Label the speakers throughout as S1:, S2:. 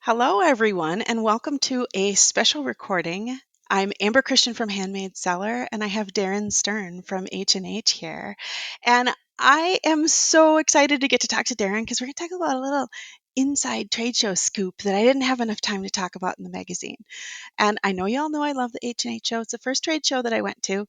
S1: Hello, everyone, and welcome to a special recording. I'm Amber Christian from Handmade Seller, and I have Darrin Stern from H&H here. And I am so excited to get to talk to Darrin because we're going to talk about a little inside trade show scoop that I didn't have enough time to talk about in the magazine. And I know y'all know I love the H&H show. It's the first trade show that I went to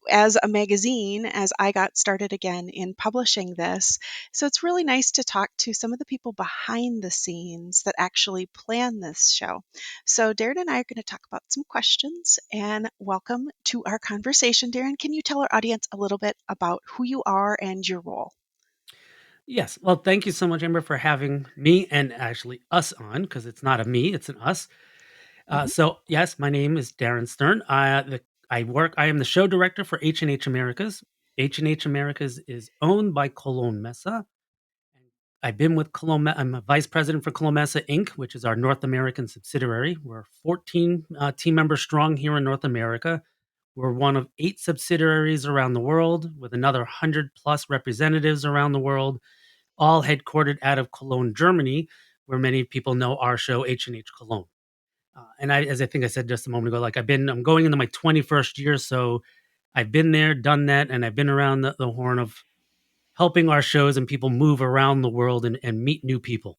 S1: as a magazine as I got started again in publishing this. So it's really nice to talk to some of the people behind the scenes that actually plan this show. So Darren and I are going to talk about some questions and welcome to our conversation. Darren, can you tell our audience a little bit about who you are and your role?
S2: Yes. Well, thank you so much, Amber, for having me and actually us on because it's not a me, it's an us.
S1: Mhm.
S2: Yes, my name is Darrin Stern. I am the show director for H&H Americas. H&H Americas is owned by Cologne Mesa. I've been with I'm a vice president for Cologne Mesa Inc., which is our North American subsidiary. We're 14 team members strong here in North America. We're one of 8 subsidiaries around the world with another 100 plus representatives around the world, all headquartered out of Cologne, Germany, where many people know our show H&H Cologne. As I think I said just a moment ago, I'm going into my 21st year, so I've been there, done that, and I've been around the horn of helping our shows and people move around the world and meet new people.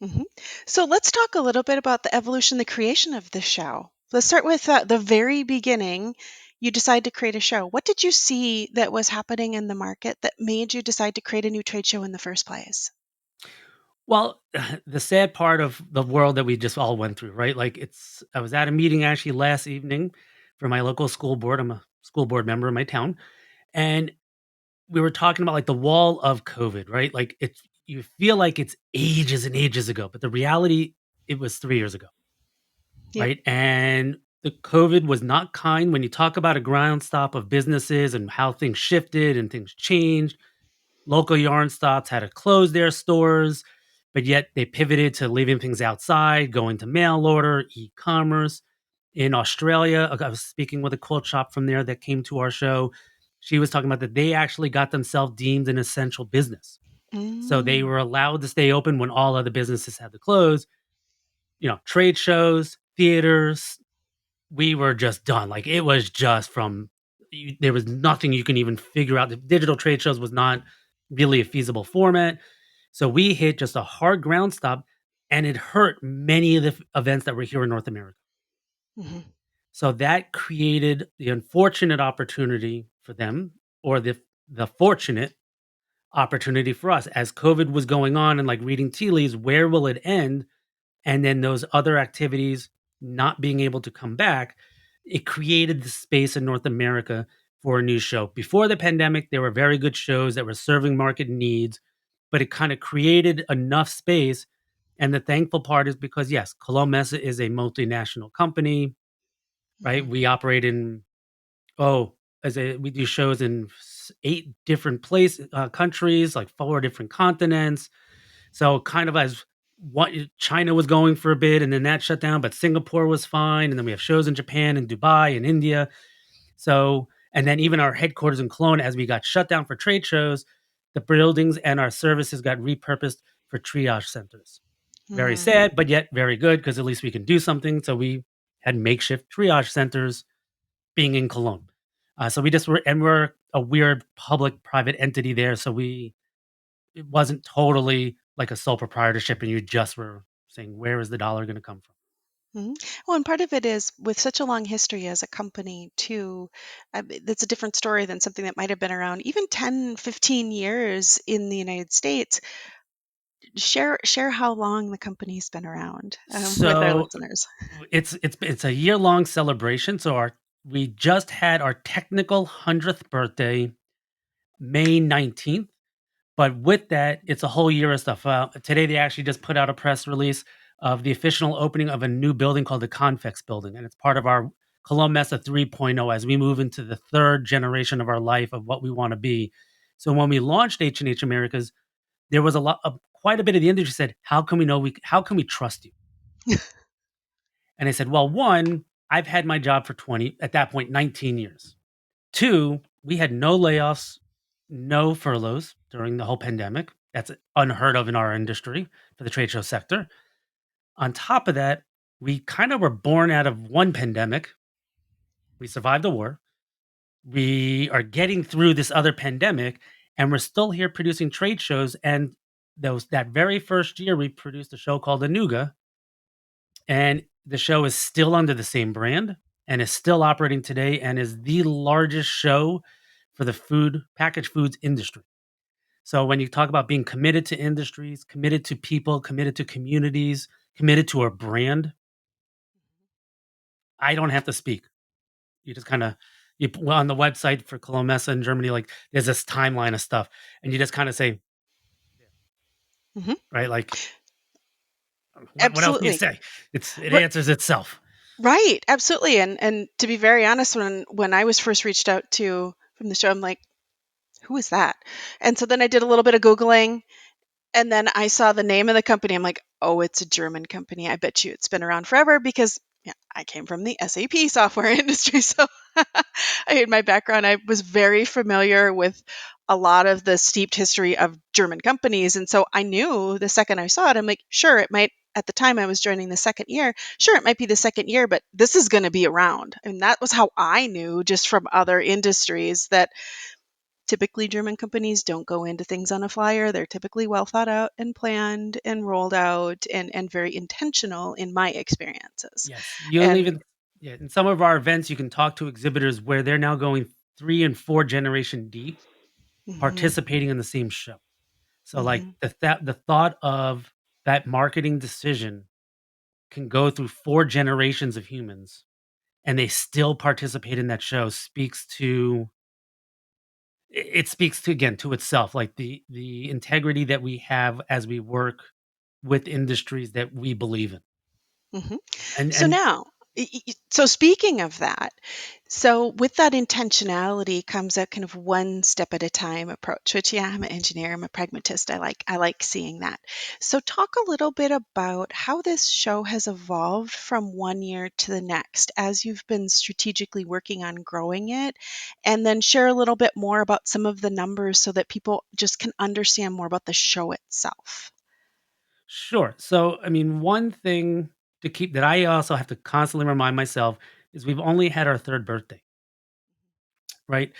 S1: Mhm. So let's talk a little bit about the evolution, the creation of the show. Let's start with the very beginning. You decide to create a show. What did you see that was happening in the market that made you decide to create a new trade show in the first place?
S2: Well, the sad part of the world that we just all went through, right? I was at a meeting actually last evening for my local school board. I'm a school board member in my town. And we were talking about like the wall of COVID, right? Like you feel like it's ages and ages ago, but the reality, it was 3 years ago,
S1: Yep.
S2: right? And the COVID was not kind. When you talk about a ground stop of businesses and how things shifted and things changed, local yarn stops had to close their stores, but yet they pivoted to leaving things outside, going to mail order, e-commerce. In Australia, I was speaking with a quilt shop from there that came to our show. She was talking about that they actually got themselves deemed an essential business. So they
S1: Mm.
S2: were allowed to stay open when all other businesses had to close. Trade shows, theaters, we were just done. Like it was just there was nothing you can even figure out. The digital trade shows was not really a feasible format. So we hit just a hard ground stop and it hurt many of the events that were here in North America.
S1: Mhm.
S2: So that created the unfortunate opportunity for them, or the fortunate opportunity for us as COVID was going on and like reading tea leaves, where will it end? And then those other activities not being able to come back, it created the space in North America for a new show. Before the pandemic, there were very good shows that were serving market needs, but it kind of created enough space. And the thankful part is because, yes, Cologne Mesa is a multinational company, right?
S1: Mhm.
S2: We operate in, oh, we do shows in 8 different countries, like 4 different continents. So kind of as what China was going for a bit, and then that shut down, but Singapore was fine, and then we have shows in Japan and Dubai and India. So, and then even our headquarters in Cologne, as we got shut down for trade shows, the buildings and our services got repurposed for triage centers. Very
S1: Mm.
S2: sad, but yet very good because at least we can do something. So we had makeshift triage centers being in Cologne. So we just were, and we're a weird public-private entity there. So it wasn't totally like a sole proprietorship, and you just were saying, where is the dollar going to come from?
S1: Mhm. Well, and part of it is with such a long history as a company too, that's a different story than something that might have been around even 10, 15 years in the United States. Share how long the company's been around with our
S2: So
S1: listeners.
S2: it's a year long celebration. So our we just had our technical 100th birthday, May 19th. But with that, it's a whole year of stuff. Today, they actually just put out a press release of the official opening of a new building called the Convex Building, and it's part of our Cologne Mesa 3.0 as we move into the third generation of our life of what we want to be. So when we launched H&H Americas, there was quite a bit of the industry said, "How can we know How can we trust you?" And I said, "Well, one, I've had my job for 20 at that point 19 years. Two, we had no layoffs, no furloughs during the whole pandemic. That's unheard of in our industry for the trade show sector. On top of that, we kind of were born out of one pandemic. We survived the war. We are getting through this other pandemic, and we're still here producing trade shows. And that very first year, we produced a show called Anuga, and the show is still under the same brand and is still operating today and is the largest show for the packaged foods industry. So when you talk about being committed to industries, committed to people, committed to communities, committed to a brand, I don't have to speak. You just kind of on the website for Cologne Messe in Germany, like there's this timeline of stuff, and you just kind of say,
S1: Mhm.
S2: right, like what else do you
S1: Absolutely.
S2: say? It answers itself.
S1: Right, absolutely, and to be very honest, when I was first reached out to from the show, I'm like, "Who is that?" And so then I did a little bit of Googling, and then I saw the name of the company. I'm like, "Oh, it's a German company. I bet you it's been around forever," because, yeah, I came from the SAP software industry, so in my background, I was very familiar with a lot of the steeped history of German companies, and so I knew the second I saw it, I'm like, "Sure, it might." At the time I was joining the second year, sure, it might be the second year, but this is gonna be around, and that was how I knew just from other industries that typically German companies don't go into things on a flyer. They're typically well thought out and planned and rolled out and very intentional in my experiences.
S2: Yes, you'll
S1: And
S2: even yeah, in some of our events, you can talk to exhibitors where they're now going 3 and 4 generation deep,
S1: mhm,
S2: participating in the same show. So, like,
S1: mhm,
S2: the thought of that marketing decision can go through 4 generations of humans, and they still participate in that show speaks to it speaks to, again, to itself, like, the integrity that we have as we work with industries that we believe in.
S1: mhm. So
S2: And
S1: now, so speaking of that, so with that intentionality comes a kind of one step at a time approach, which, yeah, I'm an engineer, I'm a pragmatist. I like seeing that. So talk a little bit about how this show has evolved from one year to the next as you've been strategically working on growing it, and then share a little bit more about some of the numbers so that people just can understand more about the show itself.
S2: Sure. So, I mean, one thing to keep that I also have to constantly remind myself is we've only had our 3rd birthday, right?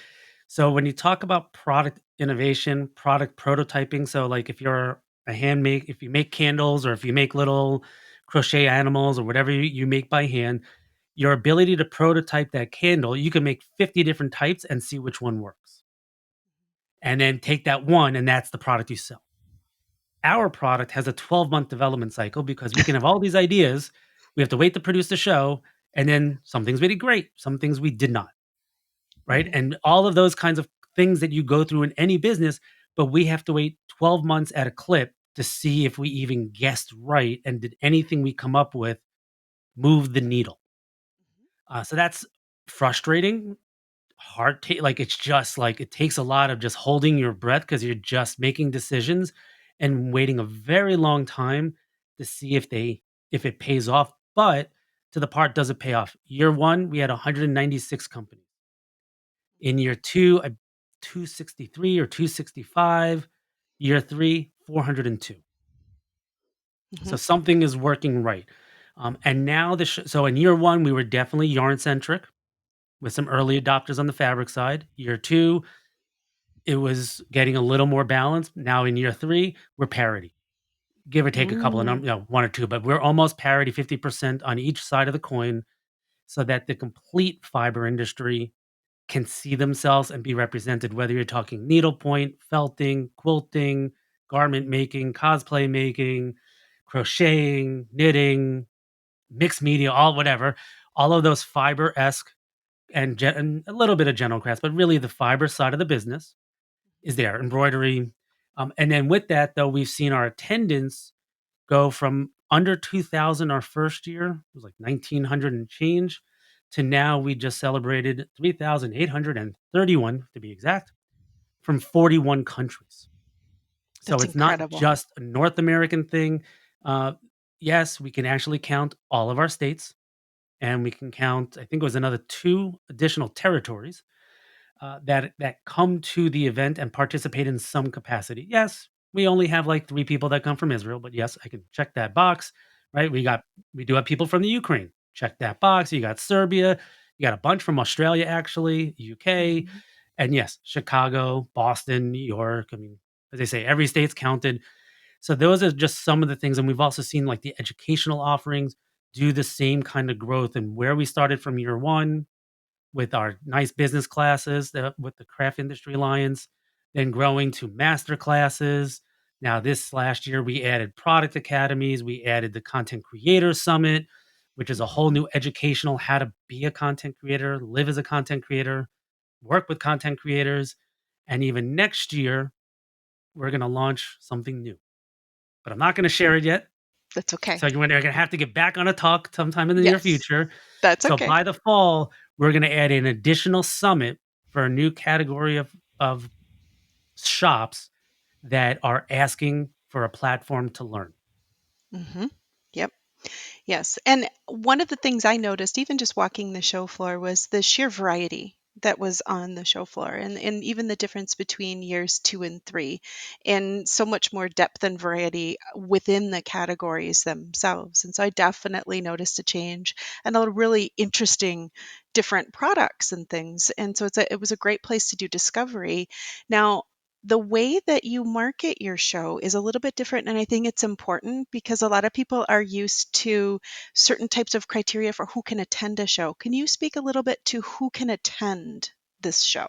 S2: So, when you talk about product innovation, product prototyping, so like if you're if you make candles or if you make little crochet animals or whatever you make by hand, your ability to prototype that candle, you can make 50 different types and see which one works. And then take that one, and that's the product you sell. Our product has a 12-month development cycle because we can have all these ideas. We have to wait to produce the show, and then some things we did great, some things we did not, right?
S1: Mhm,
S2: And all of those kinds of things that you go through in any business, but we have to wait 12 months at a clip to see if we even guessed right and did anything we come up with move the needle. So that's frustrating, like it's just like it takes a lot of just holding your breath because you're just making decisions and waiting a very long time to see if it pays off. But to the part, does it pay off? Year one, we had 196 companies. In year two, 263 or 265. Year three, 402.
S1: mhm,
S2: So something is working right. And now so in year one, we were definitely yarn centric with some early adopters on the fabric side. Year two, it was getting a little more balanced. Now in year 3, we're parity, give or take a couple of
S1: mm,
S2: 1 or 2, but we're almost parity, 50% on each side of the coin, so that the complete fiber industry can see themselves and be represented, whether you're talking needlepoint, felting, quilting, garment making, cosplay making, crocheting, knitting, mixed media, all whatever, all of those fiber-esque and a little bit of general crafts, but really the fiber side of the business is there, embroidery. And then with that, though, we've seen our attendance go from under 2,000 our first year, it was like 1,900 and change, to now we just celebrated 3,831 to be exact, from 41 countries. So
S1: that's
S2: it's not
S1: incredible.
S2: just a North American thing. Uh, yes, we can actually count all of our states, and we can count, I think it was another 2 additional territories that come to the event and participate in some capacity. Yes, we only have like 3 people that come from Israel, but yes, I can check that box, right? We do have people from the Ukraine. Check that box. You got Serbia. You got a bunch from Australia, actually, UK,
S1: Mhm.
S2: and yes, Chicago, Boston, New York. I mean, as they say, every state's counted. So those are just some of the things, and we've also seen like the educational offerings do the same kind of growth, and where we started from year one with our nice business classes with the Craft Industry Alliance, then growing to master classes. Now, this last year, we added product academies, we added the Content Creator Summit, which is a whole
S1: Mhm.
S2: new educational how to be a content creator, live as a content creator, work with content creators. And even next year, we're going to launch something new, but I'm not going to share it yet.
S1: That's okay.
S2: So you're going to have to get back on a talk sometime in the near
S1: Yes,
S2: future.
S1: that's
S2: So
S1: okay.
S2: by the fall, we're going to add an additional summit for a new category of shops that are asking for a platform to learn.
S1: Mhm. Yep. Yes, and one of the things I noticed, even just walking the show floor, was the sheer variety that was on the show floor, and even the difference between years 2 and 3, and so much more depth and variety within the categories themselves, and so I definitely noticed a change and a really interesting different products and things, and so it was a great place to do discovery. Now, the way that you market your show is a little bit different, and I think it's important because a lot of people are used to certain types of criteria for who can attend a show. Can you speak a little bit to who can attend this show?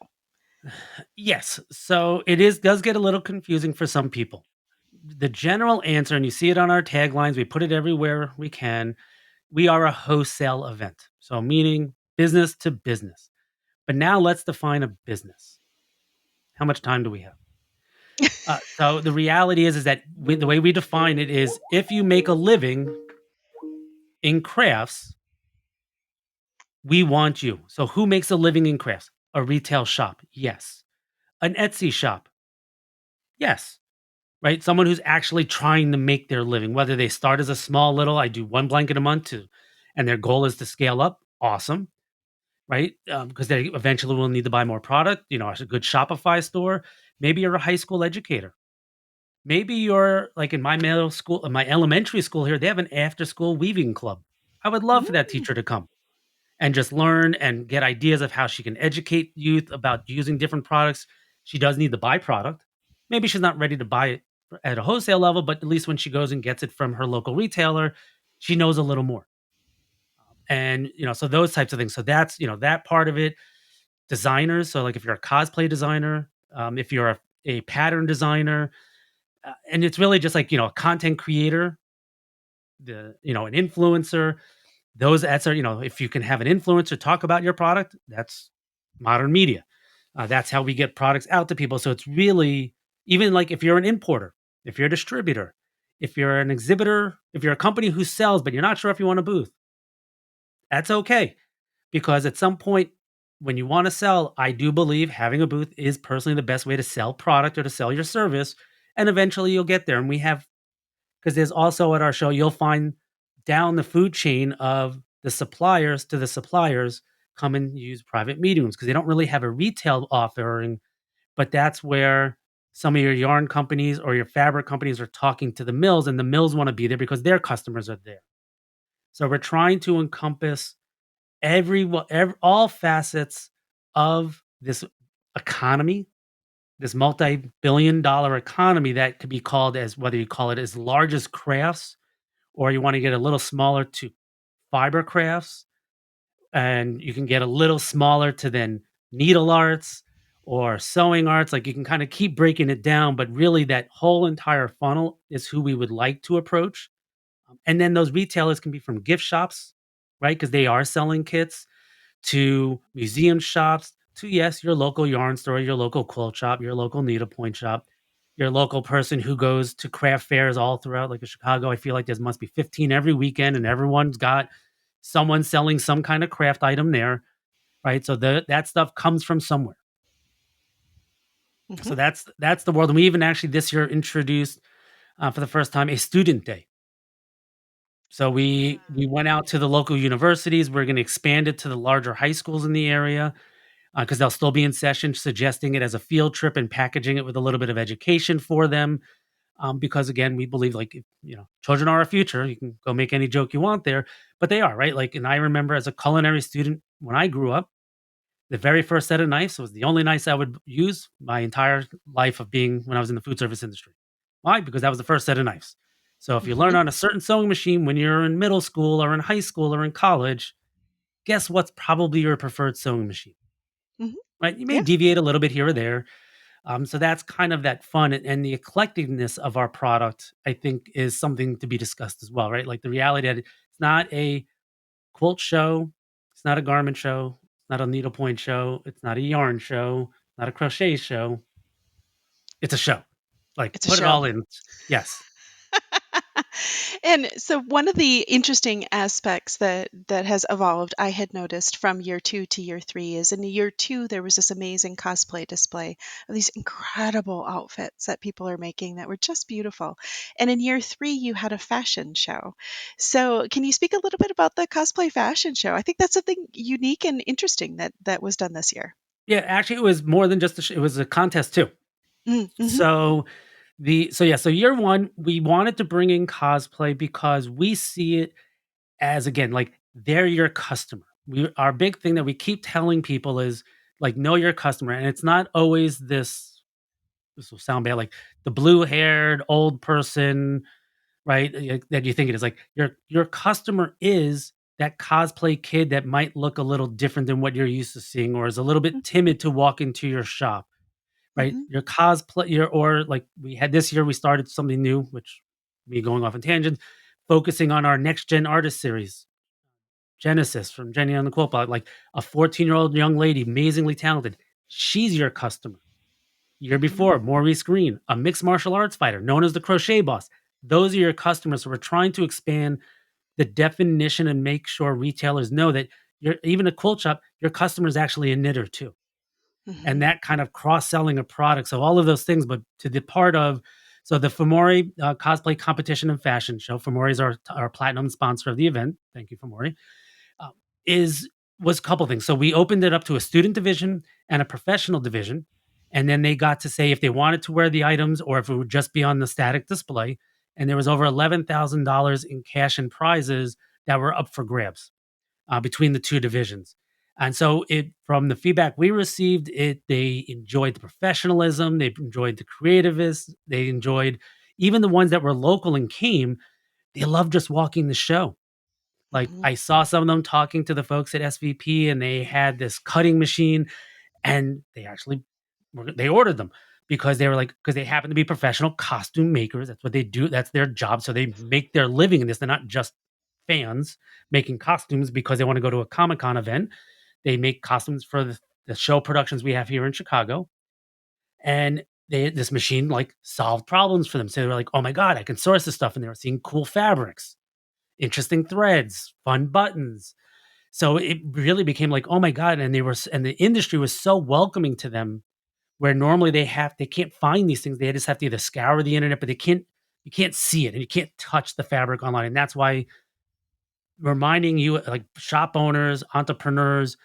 S2: Yes, so it is does get a little confusing for some people. The general answer, and you see it on our taglines, we put it everywhere we can. We are a wholesale event, so meaning business to business. But now let's define a business. How much time do we have? So the reality is that the way we define it is if you make a living in crafts, we want you. So who makes a living in crafts? A retail shop, yes. An Etsy shop, yes. Right? Someone who's actually trying to make their living, whether they start as a small little, I do one blanket a month too, and their goal is to scale up, awesome, right? Because they eventually will need to buy more product. You know, a good Shopify store. Maybe you're a high school educator. Maybe you're like in my middle school, in my elementary school here, they have an after school weaving club. I would love for that
S1: Mm,
S2: teacher to come and just learn and get ideas of how she can educate youth about using different products. She does need to buy product. Maybe she's not ready to buy it at a wholesale level, but at least when she goes and gets it from her local retailer, she knows a little more. And so those types of things. So that's that part of it. Designers. So like if you're a cosplay designer, if you're a pattern designer, and it's really just like a content creator, an influencer. That's if you can have an influencer talk about your product, that's modern media. That's how we get products out to people. So it's really even like if you're an importer, if you're a distributor, if you're an exhibitor, if you're a company who sells, but you're not sure if you want a booth, that's okay. Because at some point, when you want to sell, I do believe having a booth is personally the best way to sell product or to sell your service. And eventually you'll get there. And we have, because there's also at our show, you'll find down the food chain of the suppliers to the suppliers come and use private mediums because they don't really have a retail offering, but that's where some of your yarn companies or your fabric companies are talking to the mills, and the mills want to be there because their customers are there. So we're trying to encompass all facets of this economy, this multi-billion-dollar economy that could be called as whether you call it as large as crafts or you want to get a little smaller to fiber crafts, and you can get a little smaller to then needle arts or sewing arts. Like you can kind of keep breaking it down, but really that whole entire funnel is who we would like to approach. And then those retailers can be from gift shops, right? Because they are selling kits to museum shops to yes, your local yarn store, your local quilt shop, your local needlepoint shop, your local person who goes to craft fairs all throughout. Like in Chicago, I feel like there must be 15 every weekend, and everyone's got someone selling some kind of craft item there, right? So that stuff comes from somewhere.
S1: mhm.
S2: So that's the world. And we even actually this year introduced for the first time a student day. So we went out to the local universities. We're going to expand it to the larger high schools in the area because they'll still be in session, suggesting it as a field trip and packaging it with a little bit of education for them. because again, we believe like children are our future. You can go make any joke you want there, but they are right. Like, and I remember as a culinary student when I grew up, the very first set of knives was the only knives I would use my entire life of being when I was in the food service industry. Why? Because that was the first set of knives. So if you learn
S1: Mhm,
S2: on a certain sewing machine when you're in middle school or in high school or in college, guess what's probably your preferred sewing machine,
S1: mhm.
S2: right? You may
S1: Yeah,
S2: deviate a little bit here or there. So that's kind of that fun and the eclecticness of our product, I think, is something to be discussed as well, right? Like the reality that it's not a quilt show, it's not a garment show, it's not a needlepoint show, it's not a yarn show, not a crochet show. It's a show. Like
S1: it's a
S2: put it
S1: show.
S2: all in. Yes.
S1: And so one of the interesting aspects that has evolved, I had noticed from year 2 to year 3 is in year 2 there was this amazing cosplay display of these incredible outfits that people are making that were just beautiful. And in year 3 you had a fashion show. So can you speak a little bit about the cosplay fashion show? I think that's something unique and interesting that was done this year.
S2: Yeah, actually, it was more than just it was a contest too.
S1: Mm, mhm,
S2: So so year one, we wanted to bring in cosplay because we see it as again, like they're your customer. We our big thing that we keep telling people is like know your customer. And it's not always this will sound bad, like the blue-haired old person, right? That you think it is. Like your customer is that cosplay kid that might look a little different than what you're used to seeing or is a little bit
S1: mm,
S2: timid to walk into your shop, right?
S1: mhm,
S2: Your cosplay, or like we had this year, we started something new, which me going off on tangents, focusing on our next gen artist series, Genesis from Jenny on the Quilt Bot, like a 14-year-old young lady, amazingly talented. She's your customer. Year
S1: mhm,
S2: before, Maurice Green, a mixed martial arts fighter known as the Crochet Boss. Those are your customers. So we're trying to expand the definition and make sure retailers know that you're even a quilt shop, your customer is actually a knitter too, and
S1: mhm,
S2: that kind of cross-selling of products. So all of those things, but to the part of so the Fomori cosplay competition and fashion show. Fomori is our platinum sponsor of the event. Thank you, Fomori. Um, is was a couple things. So we opened it up to a student division and a professional division, and then they got to say if they wanted to wear the items or if it would just be on the static display. And there was over $11,000 in cash and prizes that were up for grabs between the two divisions. And so it from the feedback we received, they enjoyed the professionalism, they enjoyed the creativeness, they enjoyed even the ones that were local and came, they loved just walking the show. Like
S1: mhm,
S2: I saw some of them talking to the folks at SVP and they had this cutting machine and they actually they ordered them because they were like because they happen to be professional costume makers. That's what they do. That's their job. So they make their living in this. They're not just fans making costumes because they want to go to a Comic Con event. They make costumes for the show productions we have here in Chicago, and this machine like solved problems for them. So they were like, "Oh my god, I can source this stuff," and they were seeing cool fabrics, interesting threads, fun buttons. So it really became like, "Oh my god," and and the industry was so welcoming to them where normally they can't find these things. They just have to either scour the internet, but you can't see it and you can't touch the fabric online. And that's why reminding you like shop owners, entrepreneurs,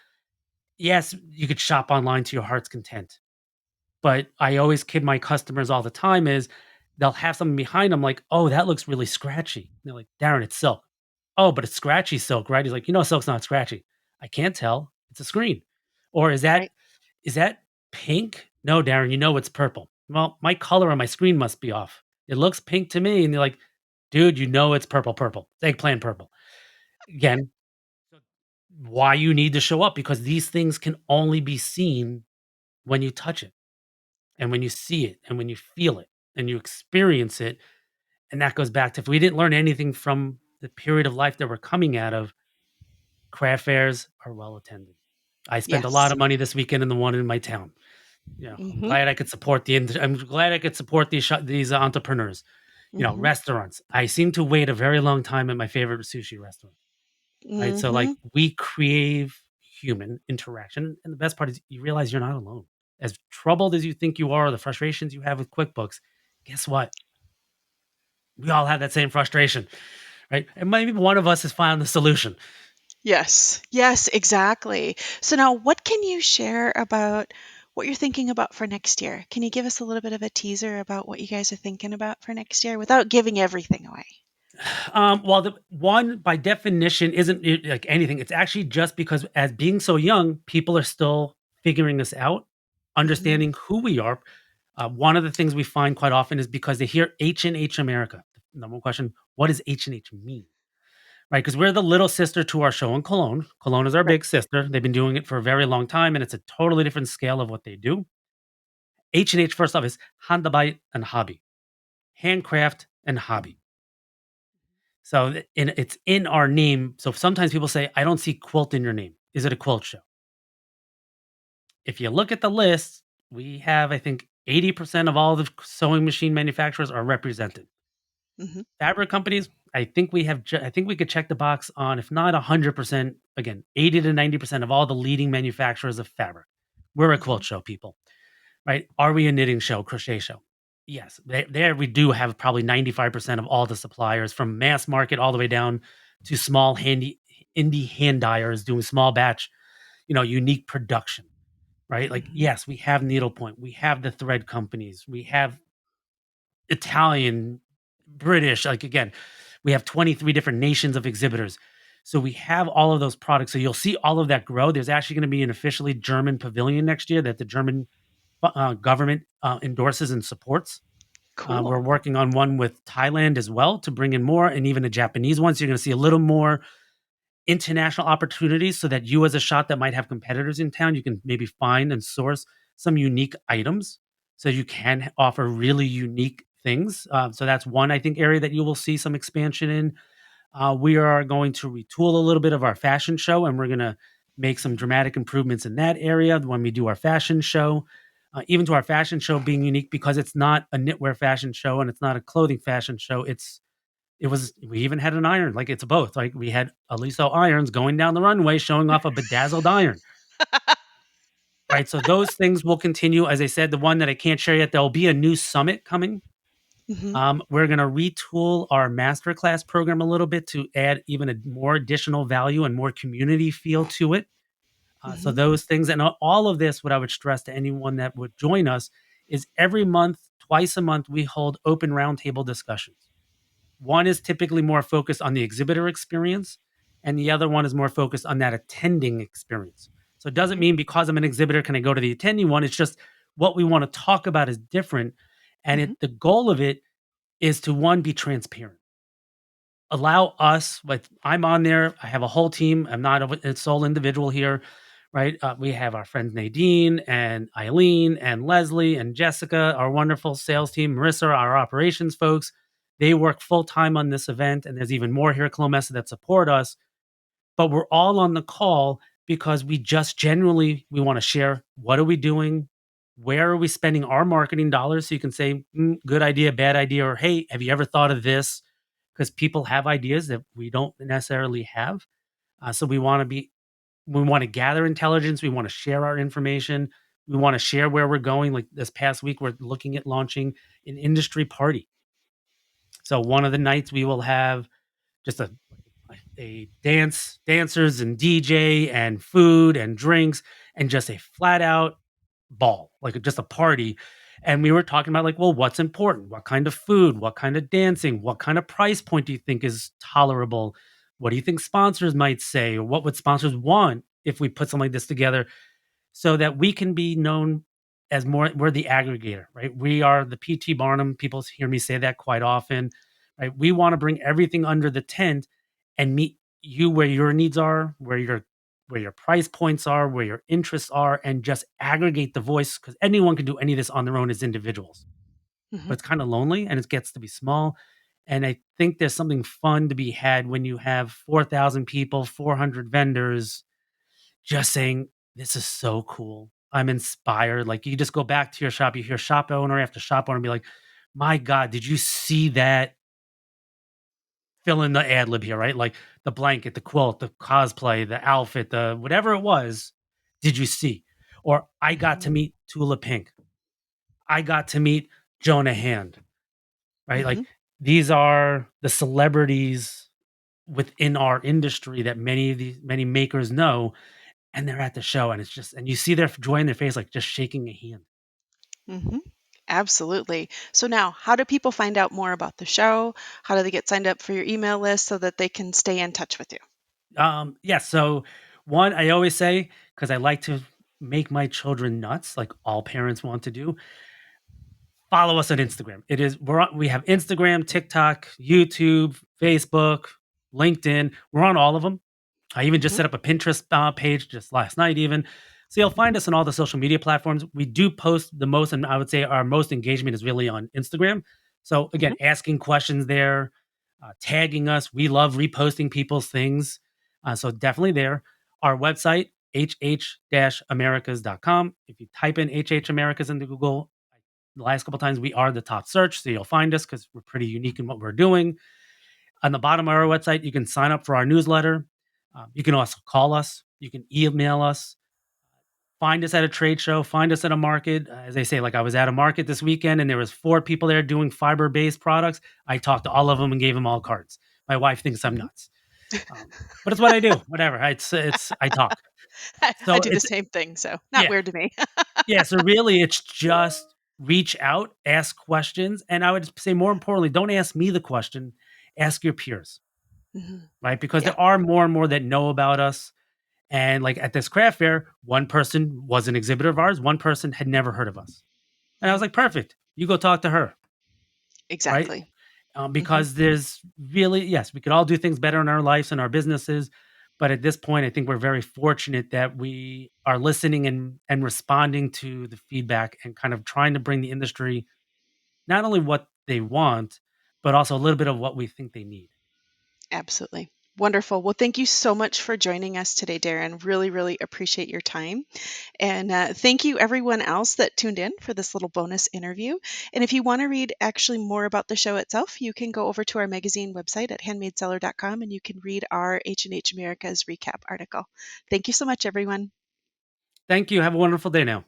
S2: yes, you could shop online to your heart's content. But I always kid my customers all the time is they'll have something behind them like, "Oh, that looks really scratchy." And they're like, "Darren, it's silk." "Oh, but it's scratchy silk, right?" He's like, "You know, silk's not scratchy." "I can't tell. It's a screen." Or
S1: right.
S2: is that pink?" "No, Darren, you know it's purple." "Well, my color on my screen must be off. It looks pink to me." And they're like, "Dude, you know it's purple. It's eggplant purple." Again, why you need to show up because these things can only be seen when you touch it and when you see it and when you feel it and you experience it. And that goes back to if we didn't learn anything from the period of life that we're coming out of, craft fairs are well attended. I spent a lot
S1: Yes.
S2: of money this weekend in the one in my town. I'm
S1: Mhm,
S2: glad I could support I'm glad I could support these entrepreneurs.
S1: mhm,
S2: Restaurants. I seem to wait a very long time at my favorite sushi restaurant. Right? So, like,
S1: mhm.
S2: we crave human interaction, and the best part is you realize you're not alone. As troubled as you think you are, the frustrations you have with QuickBooks, guess what? We all have that same frustration, right? And maybe one of us has found the solution.
S1: Yes, yes, exactly. So now what can you share about what you're thinking about for next year. Can you give us a little bit of a teaser about what you guys are thinking about for next year without giving everything away?
S2: Well, the one by definition isn't like anything. It's actually just because as being so young, people are still figuring us out,
S1: Hmm.
S2: understanding who we are. One of the things we find quite often is because they hear H and H America. Number one question: what does H and H mean? Right? Because we're the little sister to our show in Cologne. Cologne is our
S1: Right.
S2: big sister. They've been doing it for a very long time, and it's a totally different scale of what they do. H and H, first off, is Handarbeit and Hobby, handcraft and hobby. So it's in our name. So sometimes people say, "I don't see quilt in your name. Is it a quilt show?" If you look at the list, we have, I think, 80% of all the sewing machine manufacturers are represented.
S1: Hmm.
S2: Fabric companies, I think we have. I think we could check the box on, if not 100%, again, 80 to 90% of all the leading manufacturers of fabric. We're a
S1: Hmm.
S2: quilt show, people, right? Are we a knitting show, crochet show? Yes, there we do have probably 95% of all the suppliers, from mass market all the way down to small handy indie hand dyers doing small batch, unique production, right? Like,
S1: Hmm.
S2: yes, we have needlepoint, we have the thread companies, we have Italian, British, like, again, we have 23 different nations of exhibitors. So we have all of those products. So you'll see all of that grow. There's actually going to be an officially German pavilion next year that the German government endorses and supports. We're
S1: Cool.
S2: working on one with Thailand as well to bring in more, and even a Japanese one. So you're going to see a little more international opportunities, so that you, as a shop that might have competitors in town, you can maybe find and source some unique items, so you can offer really unique things. So that's one, I think, area that you will see some expansion in. We are going to retool a little bit of our fashion show, and we're going to make some dramatic improvements in that area when we do our fashion show. Even to our fashion show being unique, because it's not a knitwear fashion show and it's not a clothing fashion show. We even had an iron, like, it's both. Like, we had Aliso irons going down the runway showing off a bedazzled iron, right? So those things will continue. As I said, the one that I can't share yet, there'll be a new summit coming.
S1: Hmm.
S2: We're going to retool our masterclass program a little bit to add even a more additional value and more community feel to it. So
S1: Hmm.
S2: those things, and all of this, what I would stress to anyone that would join us, is every month, twice a month, we hold open roundtable discussions. One is typically more focused on the exhibitor experience, and the other one is more focused on that attending experience. So it doesn't
S1: Hmm.
S2: mean because I'm an exhibitor can I go to the attending one. It's just what we want to talk about is different, and
S1: Hmm.
S2: the goal of it is to, one, be transparent. Allow us, like, I'm on there. I have a whole team. I'm not a sole individual here, right? We have our friends Nadine and Eileen and Leslie and Jessica, our wonderful sales team, Marissa, our operations folks. They work full time on this event, and there's even more here at Clomessa that support us. But we're all on the call because we just generally we want to share, what are we doing, where are we spending our marketing dollars, so you can say, good idea, bad idea, or hey, have you ever thought of this? Because people have ideas that we don't necessarily have. So we want to gather intelligence. We want to share our information. We want to share where we're going. Like this past week, we're looking at launching an industry party. So one of the nights we will have just a dancers and DJ and food and drinks, and just a flat out ball, like just a party. And we were talking about, like, well, what's important? What kind of food? What kind of dancing? What kind of price point do you think is tolerable? What do you think sponsors might say? Or what would sponsors want if we put something like this together, so that we can be known as more, we're the aggregator, right? We are the PT Barnum. People hear me say that quite often, right? We want to bring everything under the tent and meet you where your needs are, where your price points are, where your interests are, and just aggregate the voice, because anyone can do any of this on their own as individuals.
S1: Hmm.
S2: But it's kind of lonely and it gets to be small. And I think there's something fun to be had when you have 4,000 people, 400 vendors, just saying, "This is so cool. I'm inspired." Like, you just go back to your shop, you hear shop owner after shop owner be like, "My God, did you see that?" Fill in the ad lib here, right? Like the blanket, the quilt, the cosplay, the outfit, the whatever it was. Did you see? Or I got to
S1: Hmm.
S2: meet Tula Pink. I got to meet Jonah Hand, right?
S1: Hmm.
S2: Like, these are the celebrities within our industry that many makers know. and they're at the show, and it's just and you see their joy in their face, like just shaking a hand.
S1: Hmm. Absolutely. So now, how do people find out more about the show? How do they get signed up for your email list so that they can stay in touch with you?
S2: Yeah, so one, I always say, because I like to make my children nuts, like all parents want to do, follow us on Instagram. We have Instagram, TikTok, YouTube, Facebook, LinkedIn. We're on all of them. I even just
S1: Hmm.
S2: set up a Pinterest page just last night, even. So you'll find
S1: Hmm.
S2: us on all the social media platforms. We do post the most, and I would say our most engagement is really on Instagram. So again,
S1: Hmm.
S2: asking questions there, tagging us. We love reposting people's things. So definitely there. Our website, hh-americas.com. If you type in HH Americas into Google, the last couple times we are the top search. So you'll find us because we're pretty unique in what we're doing. On the bottom of our website, you can sign up for our newsletter. You can also call us. You can email us. Find us at a trade show. Find us at a market. As I say, like I was at a market this weekend, and there was 4 people there doing fiber-based products. I talked to all of them and gave them all cards. My wife thinks I'm
S1: Hmm.
S2: nuts, um, but it's what I do. Whatever. It's I talk.
S1: I
S2: So
S1: do the
S2: it's
S1: same thing, so not
S2: yeah,
S1: weird to me.
S2: yeah. So really, it's just reach out, ask questions, and I would say more importantly, don't ask me the question. Ask your peers,
S1: Hmm.
S2: right? Because
S1: Yeah.
S2: there are more and more that know about us. And like at this craft fair, one person was an exhibitor of ours, one person had never heard of us. And I was
S1: Hmm.
S2: like, perfect. You go talk to her, right?
S1: Exactly. Hmm.
S2: Because there's really, yes, we could all do things better in our lives and our businesses. But at this point, I think we're very fortunate that we are listening and responding to the feedback and kind of trying to bring the industry not only what they want, but also a little bit of what we think they need.
S1: Absolutely. Wonderful. Well, thank you so much for joining us today, Darren. Really, really appreciate your time. And thank you, everyone else that tuned in for this little bonus interview. And if you want to read actually more about the show itself, you can go over to our magazine website at handmadeseller.com and you can read our H&H America's recap article. Thank you so much, everyone.
S2: Thank you. Have a wonderful day now.